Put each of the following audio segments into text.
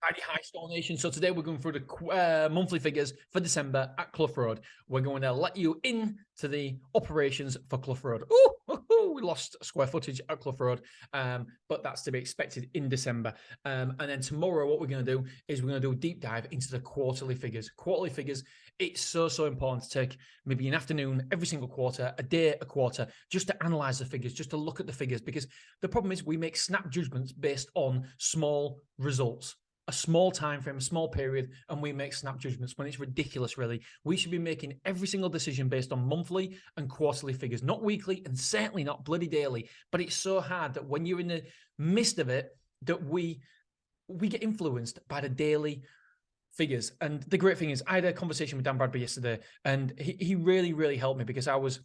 Hi, Stone Nation. So today we're going through the monthly figures for December at Clough Rd. We're going to let you in to the operations for Clough Rd. We lost square footage at Clough Rd, but that's to be expected in December. And then tomorrow, what we're going to do is we're going to do a deep dive into the quarterly figures. Quarterly figures, it's so important to take maybe an afternoon every single quarter, a day a quarter, just to analyze the figures, just to look at the figures, because the problem is we make snap judgments based on small results. A small time frame, a small period, and we make snap judgments when it's ridiculous, really. We should be making every single decision based on monthly and quarterly figures, not weekly and certainly not bloody daily. But it's so hard that when you're in the midst of it, that we get influenced by the daily figures. And the great thing is, I had a conversation with Dan Bradbury yesterday, and he really, really helped me, because I was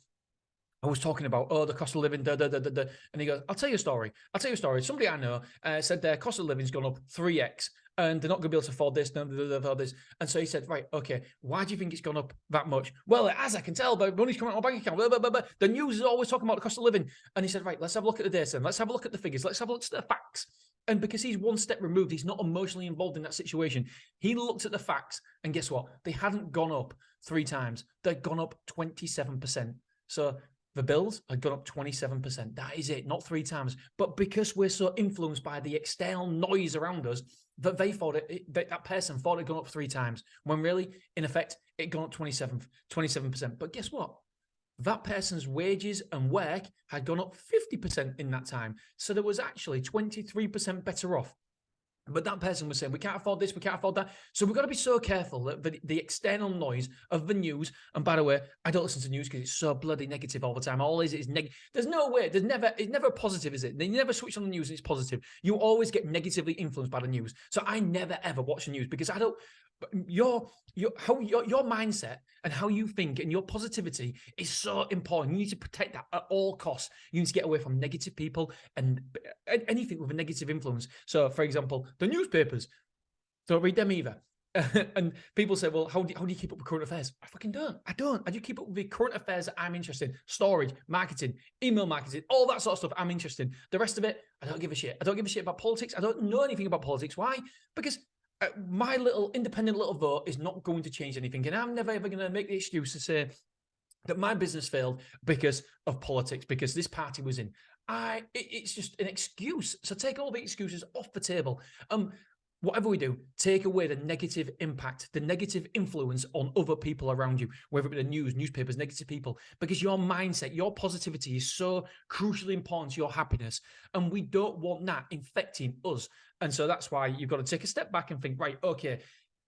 talking about, the cost of living, and he goes, I'll tell you a story. Somebody I know said their cost of living's gone up 3x, and they're not going to be able to afford this, afford this. And so he said, right, okay, why do you think it's gone up that much? Well, as I can tell, but money's coming out of my bank account. Blah, blah, blah, blah. The news is always talking about the cost of living. And he said, right, let's have a look at the data, and let's have a look at the figures. Let's have a look at the facts. And because he's one step removed, he's not emotionally involved in that situation. He looked at the facts, and guess what? They hadn't gone up 3 times. They'd gone up 27%. So the bills had gone up 27%. That is it, not 3 times. But because we're so influenced by the external noise around us, that they thought that person thought it had gone up 3 times, when really, in effect, it gone up 27%. But guess what? That person's wages and work had gone up 50% in that time. So there was actually 23% better off. But that person was saying, we can't afford this, we can't afford that. So we've got to be so careful that the external noise of the news, and by the way, I don't listen to news because it's so bloody negative all the time. All it is negative. There's no way, it's never positive, is it? They never switch on the news and it's positive. You always get negatively influenced by the news. So I never ever watch the news, because I don't, your mindset and how you think and your positivity is so important. You need to protect that at all costs. You need to get away from negative people and anything with a negative influence. So, for example, the newspapers, don't read them either. And people say, well, how do you keep up with current affairs? I fucking don't. I do keep up with the current affairs that I'm interested in. Storage, marketing, email marketing, all that sort of stuff I'm interested in. The rest of it, I don't give a shit. I don't give a shit about politics. I don't know anything about politics. Why? Because my little independent little vote is not going to change anything. And I'm never ever going to make the excuse to say that my business failed because of politics, because this party was in. It's just an excuse. So take all the excuses off the table. Whatever we do, take away the negative impact, the negative influence on other people around you, whether it be the news, newspapers, negative people, because your mindset, your positivity is so crucially important to your happiness. And we don't want that infecting us. And so that's why you've got to take a step back and think, right, okay,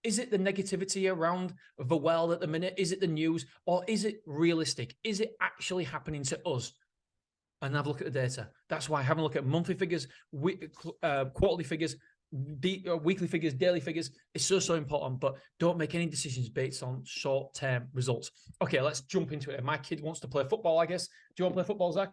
is it the negativity around the world at the minute? Is it the news? Or is it realistic? Is it actually happening to us? And have a look at the data. That's why having a look at monthly figures, quarterly figures, weekly figures, daily figures is so important. But don't make any decisions based on short-term results. Okay, let's jump into it. My kid wants to play football, I guess. Do you want to play football, Zach?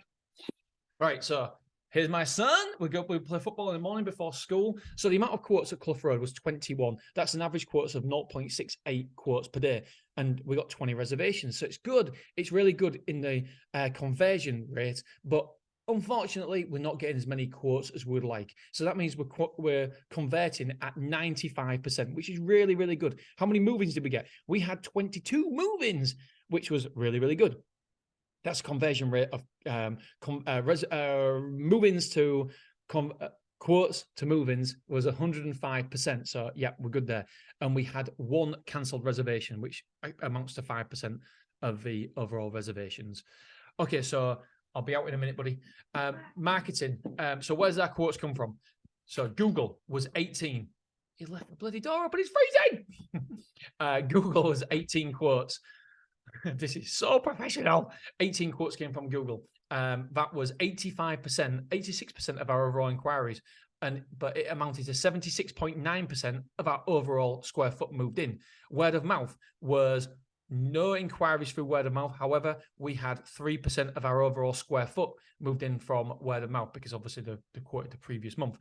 Right, so here's my son. We play football in the morning before school. So the amount of quotes at Clough Rd was 21. That's an average quotes of 0.68 quotes per day. And we got 20 reservations. So it's good. It's really good in the conversion rate. But unfortunately, we're not getting as many quotes as we would like. So that means we're converting at 95%, which is really, really good. How many move-ins did we get? We had 22 move-ins, which was really, really good. That's conversion rate of move-ins to quotes to move-ins was 105%. So yeah, we're good there. And we had 1 cancelled reservation, which amounts to 5% of the overall reservations. Okay, so I'll be out in a minute, buddy. Marketing. So where's our quotes come from? So Google was 18. He left the bloody door open. It's freezing. Google was 18 quotes. This is so professional. 18 quotes came from Google. That was 85%, 86% of our overall inquiries. But it amounted to 76.9% of our overall square foot moved in. Word of mouth was no inquiries through word of mouth. However, we had 3% of our overall square foot moved in from word of mouth, because obviously the quoted the previous month.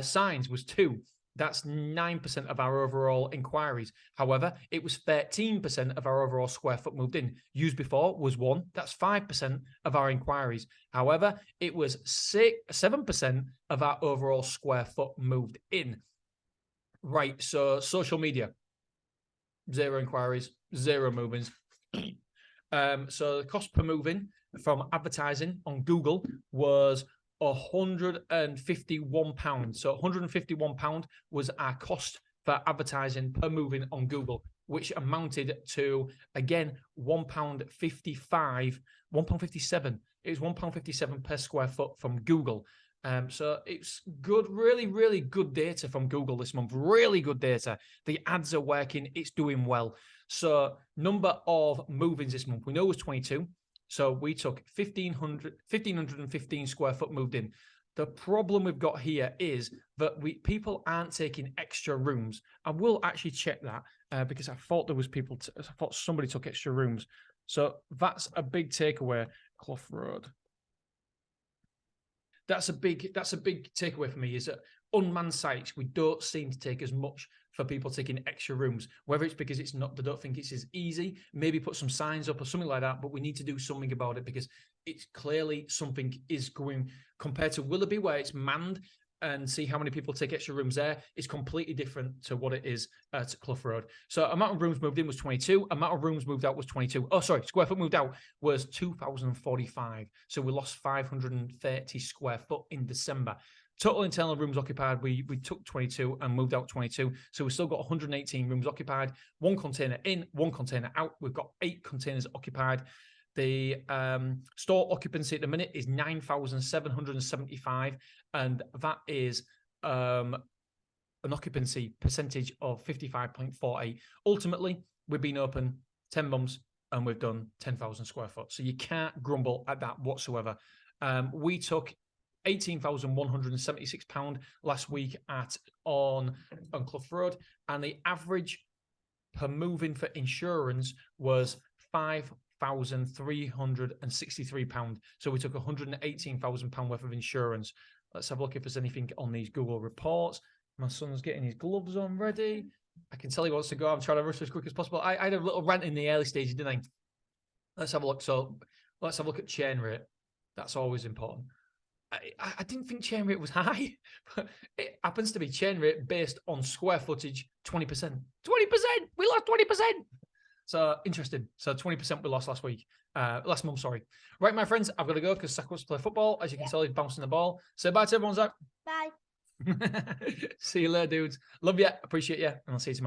Signs was 2. That's 9% of our overall inquiries. However, it was 13% of our overall square foot moved in. Used before was 1. That's 5% of our inquiries. However, it was 7% of our overall square foot moved in. Right. So social media, 0 inquiries, 0 movings. So the cost per moving from advertising on Google was £151. So £151 was our cost for advertising per moving on Google, which amounted to, again, £1.55, £1.57. It was £1.57 per square foot from Google. So it's good, really, really good data from Google this month. Really good data. The ads are working. It's doing well. So number of move-ins this month, we know it was 22. So we took 1,515 square foot moved in. The problem we've got here is that people aren't taking extra rooms. I will actually check that because I thought there was I thought somebody took extra rooms. So that's a big takeaway. Clough Rd. That's a big takeaway for me, is that unmanned sites, we don't seem to take as much for people taking extra rooms, whether it's because they don't think it's as easy, maybe put some signs up or something like that, but we need to do something about it because it's clearly something is going, compared to Willoughby where it's manned, and see how many people take extra rooms there, is completely different to what it is at Clough Rd. So amount of rooms moved in was 22. Amount of rooms moved out was 22. Oh, sorry, square foot moved out was 2,045. So we lost 530 square foot in December. Total internal rooms occupied, we took 22 and moved out 22. So we've still got 118 rooms occupied, 1 container in, 1 container out. We've got 8 containers occupied. The store occupancy at the minute is 9,775, and that is an occupancy percentage of 55.48. Ultimately, we've been open 10 months and we've done 10,000 square foot. So you can't grumble at that whatsoever. We took £18,176 last week on Clough Rd, and the average per move-in for insurance was £5,363. So we took £118,000 worth of insurance. Let's have a look if there's anything on these Google reports. My son's getting his gloves on ready. I can tell he wants to go. I'm trying to rush as quick as possible. I had a little rant in the early stages, didn't I? Let's have a look. So let's have a look at churn rate. That's always important. I didn't think churn rate was high, but it happens to be churn rate based on square footage, 20%. 20%! We lost 20%! So interesting. So 20% we lost last month, sorry. Right, my friends, I've got to go because Zach wants to play football. As you can tell, he's bouncing the ball. Say bye to everyone, Zach. Bye. See you later, dudes. Love you. Appreciate you. And I'll see you tomorrow.